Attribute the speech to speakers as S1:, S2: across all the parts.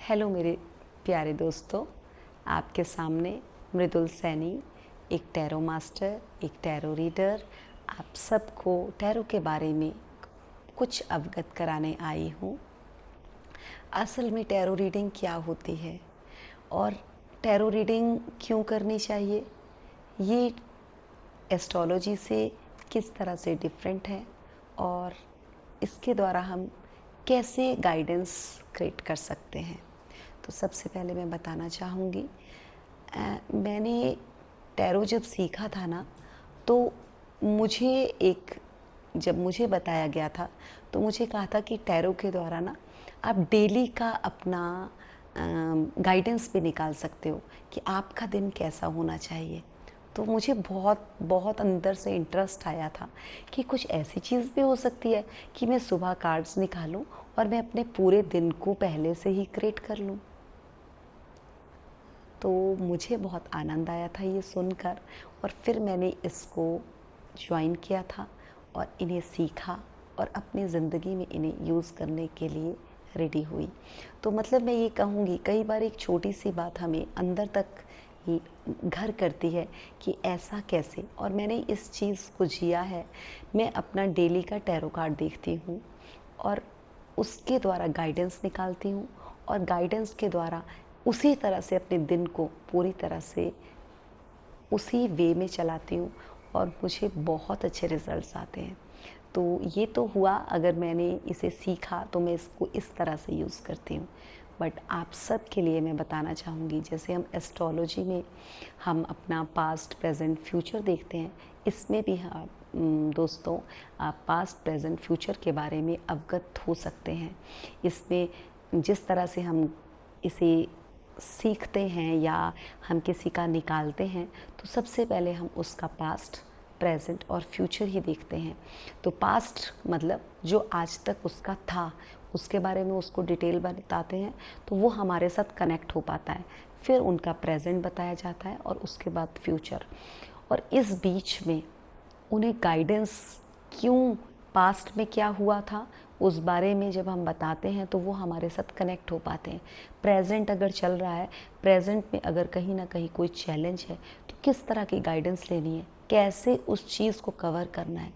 S1: Hello मेरे प्यारे दोस्तों, आपके सामने मृदुल सैनी, एक टैरो मास्टर, एक टैरो रीडर, आप सबको टैरो के बारे में कुछ अवगत कराने आई हूँ। असल में टैरो रीडिंग क्या होती है और टैरो रीडिंग क्यों करनी चाहिए, ये एस्ट्रोलॉजी से किस तरह से डिफरेंट है और इसके द्वारा हम कैसे गाइडेंस क्रिएट कर सकते हैं। तो सबसे पहले मैं बताना चाहूँगी, मैंने टैरो जब सीखा था ना, तो मुझे एक जब मुझे बताया गया था तो मुझे कहा था कि टैरो के द्वारा ना आप डेली का अपना गाइडेंस भी निकाल सकते हो कि आपका दिन कैसा होना चाहिए। तो मुझे बहुत बहुत अंदर से इंटरेस्ट आया था कि कुछ ऐसी चीज़ भी हो सकती है कि मैं सुबह कार्ड्स निकालूं और मैं अपने पूरे दिन को पहले से ही क्रिएट कर लूं। तो मुझे बहुत आनंद आया था ये सुनकर और फिर मैंने इसको ज्वाइन किया था और इन्हें सीखा और अपनी ज़िंदगी में इन्हें यूज़ करने के लिए रेडी हुई। तो मतलब मैं ये कहूँगी, कई बार एक छोटी सी बात हमें अंदर तक घर करती है कि ऐसा कैसे, और मैंने इस चीज़ को जिया है। मैं अपना डेली का टैरो कार्ड देखती हूँ और उसके द्वारा गाइडेंस निकालती हूँ और गाइडेंस के द्वारा उसी तरह से अपने दिन को पूरी तरह से उसी वे में चलाती हूँ और मुझे बहुत अच्छे रिज़ल्ट्स आते हैं। तो ये तो हुआ, अगर मैंने इसे सीखा तो मैं इसको इस तरह से यूज़ करती हूँ। बट आप सब के लिए मैं बताना चाहूँगी, जैसे हम एस्ट्रोलॉजी में हम अपना पास्ट प्रेजेंट फ्यूचर देखते हैं, इसमें भी हाँ दोस्तों, आप पास्ट प्रेजेंट फ्यूचर के बारे में अवगत हो सकते हैं। इसमें जिस तरह से हम इसे सीखते हैं या हम किसी का निकालते हैं, तो सबसे पहले हम उसका पास्ट, प्रेजेंट और फ्यूचर ही देखते हैं। तो पास्ट मतलब जो आज तक उसका था, उसके बारे में उसको डिटेल बताते हैं, तो वो हमारे साथ कनेक्ट हो पाता है। फिर उनका प्रेजेंट बताया जाता है और उसके बाद फ्यूचर। और इस बीच में उन्हें गाइडेंस, क्यों पास्ट में क्या हुआ था उस बारे में जब हम बताते हैं तो वो हमारे साथ कनेक्ट हो पाते हैं। प्रेजेंट अगर चल रहा है, प्रेजेंट में अगर कहीं ना कहीं कोई चैलेंज है, तो किस तरह की गाइडेंस लेनी है, कैसे उस चीज़ को कवर करना है,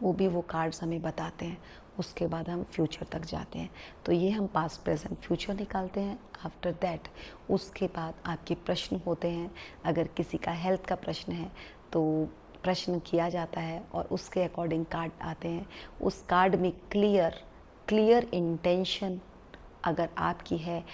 S1: वो भी वो कार्ड्स हमें बताते हैं। उसके बाद हम फ्यूचर तक जाते हैं। तो ये हम पास्ट प्रेजेंट फ्यूचर निकालते हैं। आफ्टर दैट उसके बाद आपके प्रश्न होते हैं। अगर किसी का हेल्थ का प्रश्न है तो प्रश्न किया जाता है और उसके अकॉर्डिंग कार्ड आते हैं। उस कार्ड में क्लियर इंटेंशन अगर आपकी है,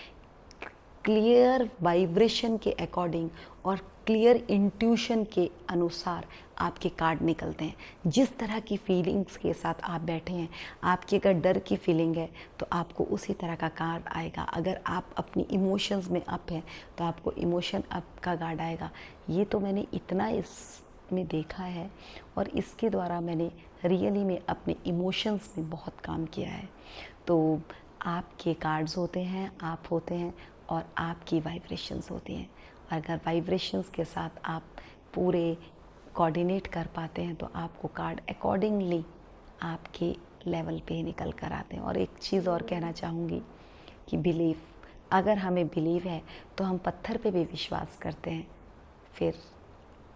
S1: क्लियर वाइब्रेशन के अकॉर्डिंग और क्लियर इंट्यूशन के अनुसार आपके कार्ड निकलते हैं। जिस तरह की फीलिंग्स के साथ आप बैठे हैं, आपकी अगर डर की फीलिंग है तो आपको उसी तरह का कार्ड आएगा। अगर आप अपनी इमोशंस में अप हैं तो आपको इमोशन अप का कार्ड आएगा। ये तो मैंने इतना इसमें देखा है और इसके द्वारा मैंने रियली में अपने इमोशंस में बहुत काम किया है। तो आपके कार्ड्स होते हैं, आप होते हैं और आपकी वाइब्रेशंस होती हैं। अगर वाइब्रेशंस के साथ आप पूरे कोऑर्डिनेट कर पाते हैं तो आपको कार्ड अकॉर्डिंगली आपके लेवल पे ही निकल कर आते हैं। और एक चीज़ और कहना चाहूँगी कि बिलीफ, अगर हमें बिलीव है तो हम पत्थर पे भी विश्वास करते हैं। फिर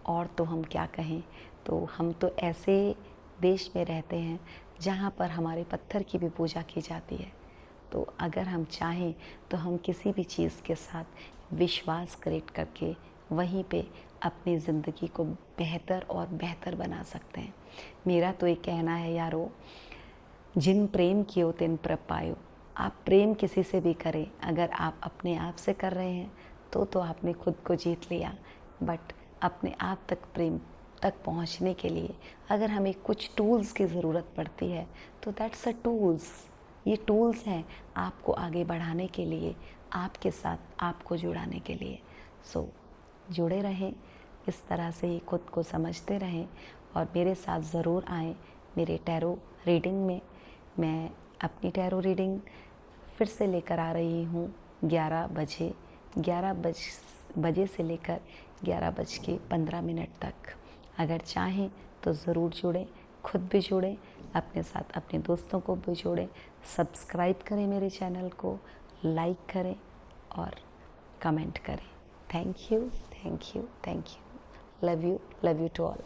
S1: और तो हम क्या कहें। तो हम तो ऐसे देश में रहते हैं जहाँ पर हमारे पत्थर की भी पूजा की जाती है। तो अगर हम चाहें तो हम किसी भी चीज़ के साथ विश्वास क्रिएट करके वहीं पे अपनी ज़िंदगी को बेहतर और बेहतर बना सकते हैं। मेरा तो एक कहना है यारो, जिन प्रेम कियो तिन प्रभ पायो। आप प्रेम किसी से भी करें, अगर आप अपने आप से कर रहे हैं तो आपने खुद को जीत लिया। बट अपने आप तक प्रेम तक पहुंचने के लिए अगर हमें कुछ टूल्स की ज़रूरत पड़ती है तो दैट्स अ टूल्स। ये टूल्स हैं आपको आगे बढ़ाने के लिए, आपके साथ आपको जुड़ाने के लिए। सो जुड़े रहें, इस तरह से ही खुद को समझते रहें और मेरे साथ ज़रूर आएँ मेरे टैरो रीडिंग में। मैं अपनी टैरो रीडिंग फिर से लेकर आ रही हूँ 11 बजे, 11 बजे से लेकर 11:15 तक। अगर चाहें तो ज़रूर जुड़ें, खुद भी जुड़ें, अपने साथ अपने दोस्तों को भी जोड़ें। सब्सक्राइब करें मेरे चैनल को, लाइक करें और कमेंट करें। Thank you, thank you, thank you. Love you to all.